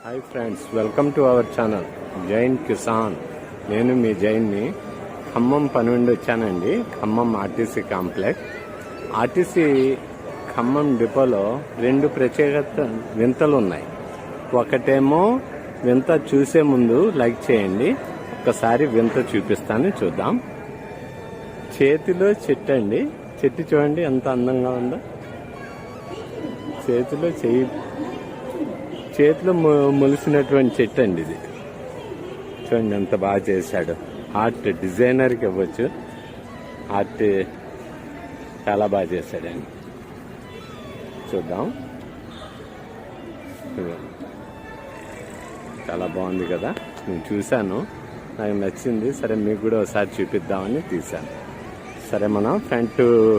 Hi friends, welcome to our channel Jain Kisan. నేను మీ జైన్ని. ఖమ్మం పని నుండి వచ్చానండి. Khammam RTC complex. RTC Khammam డిపోలో రెండు ప్రత్యేకత వింతలు ఉన్నాయి. ఒకటేమో వింత చూసే ముందు లైక్ చేయండి. ఒక్కసారి వింత చూపిస్తాను, చూద్దాం. చేతిలో చెట్టు అండి. చెట్టు చూడండి ఎంత అందంగా ఉందో. చేతిలో మొలిసినటువంటి చెట్టు అండి ఇది. చూడండి ఎంత బాగా చేశాడు. ఆర్ట్ డిజైనర్కి ఇవ్వచ్చు. ఆర్ట్ చాలా బాగా చేశాడండి. చూద్దాం. చాలా బాగుంది కదా. నేను చూశాను, నాకు నచ్చింది. సరే మీకు కూడా ఒకసారి చూపిద్దామని తీశాను. సరే, మనం ఫ్రంట్